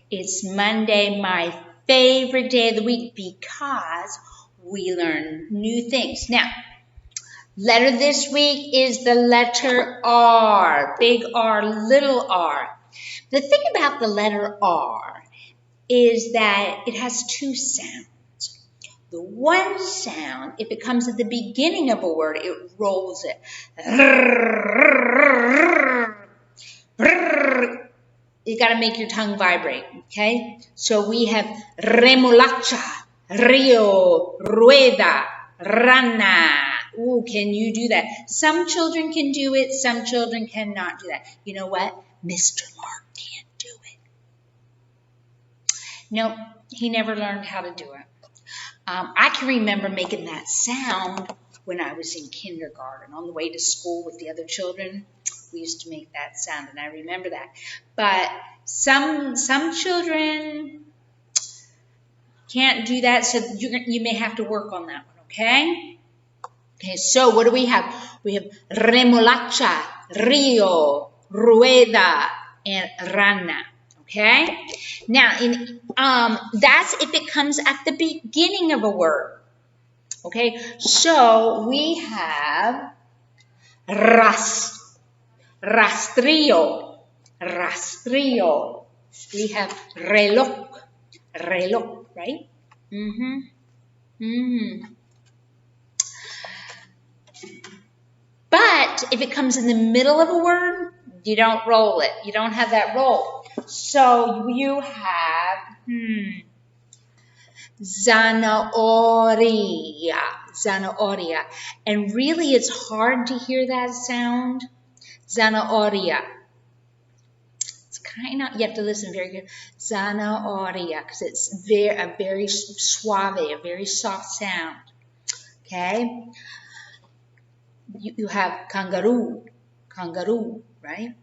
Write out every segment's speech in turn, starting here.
It's Monday, my favorite day of the week, because we learn new things. Now, letter this week is the letter R. Big R, little r. The thing about the letter R is that it has two sounds. The one sound, if it comes at the beginning of a word, it rolls it. You got to make your tongue vibrate, okay? So we have remolacha, rio, rueda, rana. Ooh, can you do that? Some children can do it. Some children cannot do that. You know what? Mr. Mark can't do it. No, he never learned how to do it. I can remember making that sound when I was in kindergarten on the way to school with the other children. We used to make that sound, and I remember that. But some children can't do that, so you may have to work on that one, okay? Okay, so what do we have? We have remolacha, rio, rueda, and rana, okay? Now, that's if it comes at the beginning of a word, okay? So we have rastrillo, rastrillo. We have reloj, reloj, right? But if it comes in the middle of a word, you don't roll it. You don't have that roll. So you have zanahoria, zanahoria. And really it's hard to hear that sound. Zanahoria. It's kind of, you have to listen very good. Zanahoria, because it's a very suave, a very soft sound. Okay? You have kangaroo, kangaroo, right?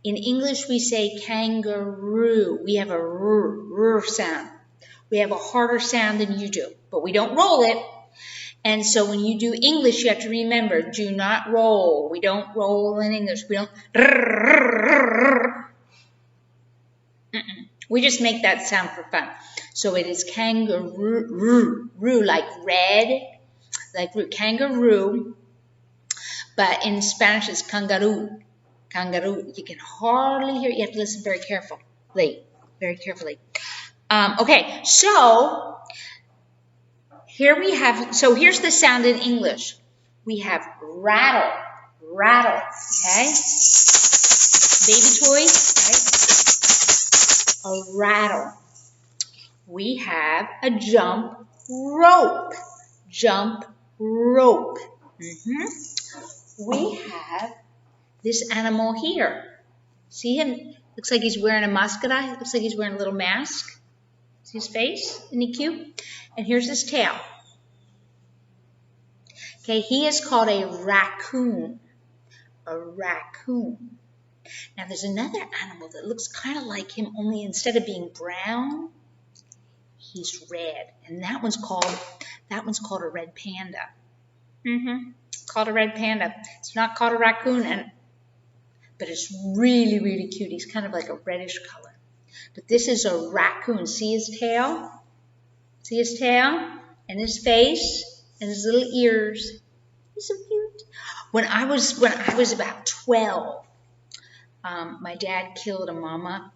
In English, we say kangaroo. We have a r sound. We have a harder sound than you do, but we don't roll it. And so when you do English, you have to remember, do not roll. We don't roll in English. We don't. We just make that sound for fun. So it is kangaroo, like red, like kangaroo. But in Spanish, it's kangaroo. Kangaroo. You can hardly hear it. You have to listen very carefully. Very carefully. Okay, so here we have, so here's the sound in English. We have rattle. Rattle. Okay? Baby toys, right? A rattle. We have a jump rope. Jump rope. We have this animal here. See him? Looks like he's wearing a mascara. Looks like he's wearing a little mask. See his face? Isn't he cute? And here's his tail. Okay, he is called a raccoon. A raccoon. Now there's another animal that looks kind of like him, only instead of being brown, he's red. And that one's called a red panda. Called a red panda. It's not called a raccoon, but it's really, really cute. He's kind of like a reddish color. But this is a raccoon. See his tail? See his tail? And his face? And his little ears. He's so cute. When I was about 12, my dad killed a mama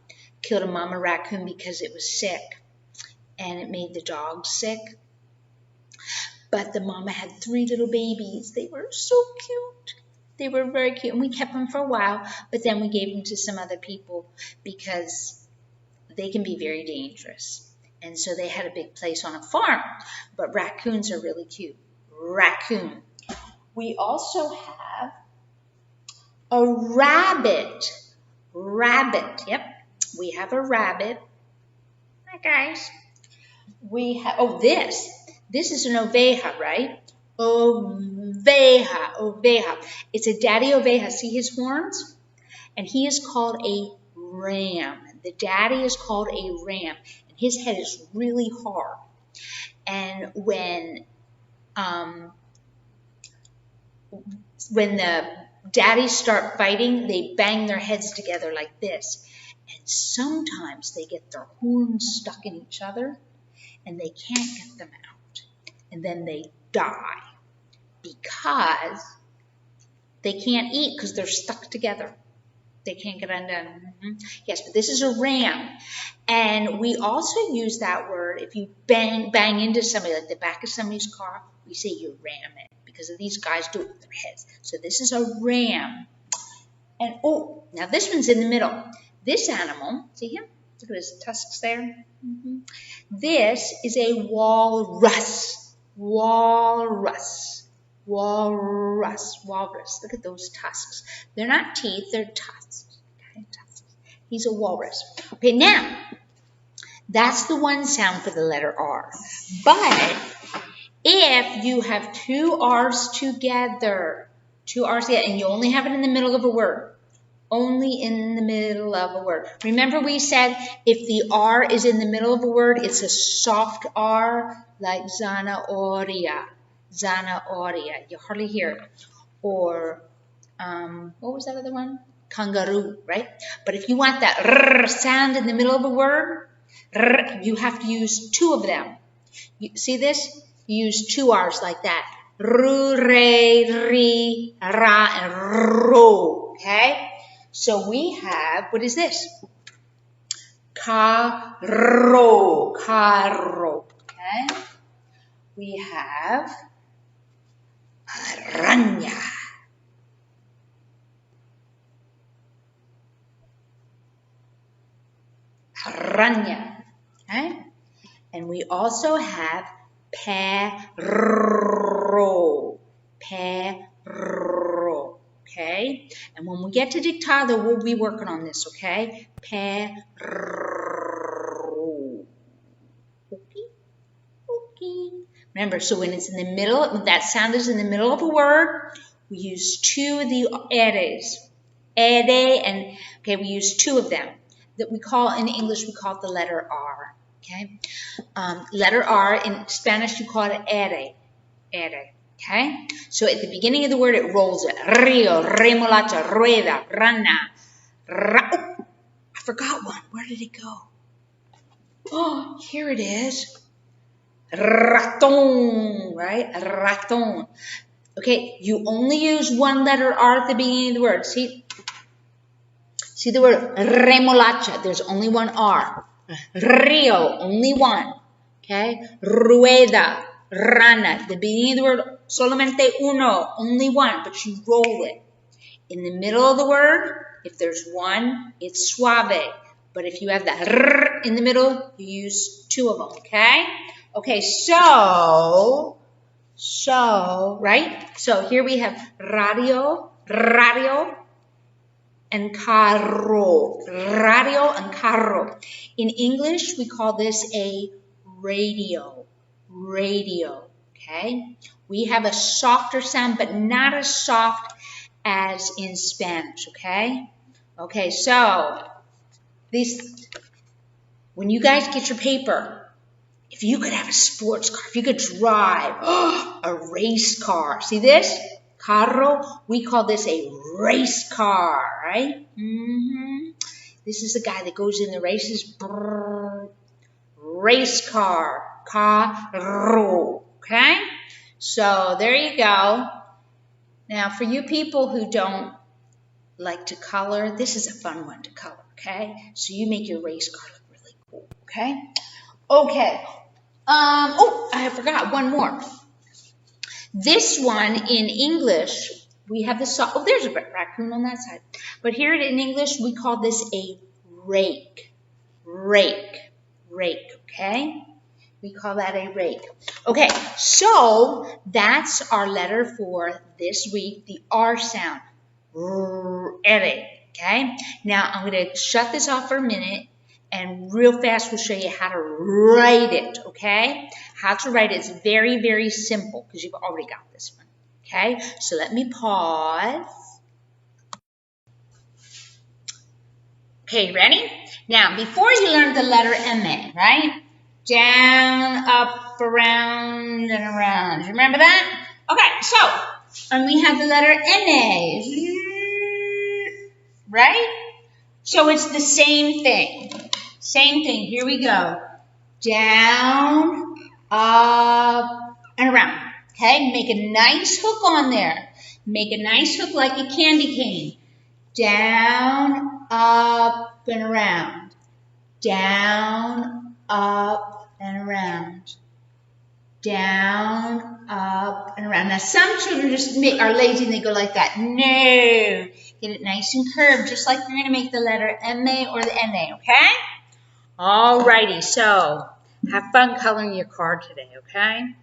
raccoon because it was sick. And it made the dogs sick. But the mama had 3 little babies. They were so cute. They were very cute. And we kept them for a while, but then we gave them to some other people because they can be very dangerous. And so they had a big place on a farm. But raccoons are really cute. Raccoon. We also have a rabbit. Rabbit. Yep. We have a rabbit. Hi, guys. We have, This is an oveja, right? Oveja, oveja. It's a daddy oveja. See his horns? And he is called a ram. The daddy is called a ram. And his head is really hard. And when the daddies start fighting, they bang their heads together like this. And sometimes they get their horns stuck in each other and they can't get them out. And then they die because they can't eat because they're stuck together. They can't get undone. Yes, but this is a ram. And we also use that word if you bang into somebody, like the back of somebody's car, we say you ram it because these guys do it with their heads. So this is a ram. And oh, now this one's in the middle. This animal, see him? Look at his tusks there. This is a walrus. Walrus. Walrus. Walrus. Look at those tusks. They're not teeth, they're tusks. Okay, tusks. He's a walrus. Okay, now, that's the one sound for the letter R. But if you have two R's together, and you only have it in the middle of a word, only in the middle of a word. Remember we said if the R is in the middle of a word, it's a soft R, like zanahoria. Zanahoria. You hardly hear it. Or, what was that other one? Kangaroo, right? But if you want that R sound in the middle of a word, R, you have to use two of them. You see this? You use two R's like that. Ru, re, ri, ra, and ro. Okay? So we have, what is this? Carro. Carro. Okay? We have araña. Araña. Okay? And we also have perro. Perro. Okay? And when we get to dictado, we'll be working on this, okay? Perro. Okay? Okay. Remember, so when it's in the middle, when that sound is in the middle of a word, we use two of the eres. Ere and, okay, we use two of them. That we call, in English, we call it the letter R. Okay? Letter R, in Spanish, you call it ere. Ere. Okay? So at the beginning of the word, it rolls it. Rio, remolacha, rueda, rana. Oh, I forgot one. Where did it go? Oh, here it is. Raton, right? Raton. Okay, you only use one letter R at the beginning of the word. See the word remolacha. There's only one R. Rio, only one. Okay? Rueda, rana. The beginning of the word, solamente uno, only one, but you roll it. In the middle of the word, if there's one, it's suave. But if you have that r in the middle, you use two of them, okay? Okay, so, right? So here we have radio, and carro. Radio and carro. In English, we call this a radio. Radio, okay? We have a softer sound, but not as soft as in Spanish, okay? Okay, so, when you guys get your paper, if you could have a sports car, if you could drive a race car, see this? Carro, we call this a race car, right? This is the guy that goes in the races. Brrr, race car, carro, okay? So there you go. Now, for you people who don't like to color, this is a fun one to color, okay? So you make your race car look really cool, okay? Okay. Oh, I forgot one more. This one in English, we have this. Oh, there's a raccoon on that side. But here in English, we call this a rake. Rake. Rake, okay? We call that a rake. Okay, so that's our letter for this week, the R sound. Ere, okay? Now, I'm going to shut this off for a minute, and real fast we'll show you how to write it, okay? How to write it is very, very simple because you've already got this one, okay? So let me pause. Okay, ready? Now, before you learned the letter M-A, right? Down, up, around, and around. Remember that? Okay, so, and we have the letter N-A, right? So it's the same thing. Same thing. Here we go. Down, up, and around. Okay? Make a nice hook on there. Make a nice hook like a candy cane. Down, up, and around. Down, up, and around. Down, up, and around. Now, some children just are lazy and they go like that. No. Get it nice and curved, just like you're going to make the letter M-A or the N-A, okay? Alrighty, so have fun coloring your card today, okay?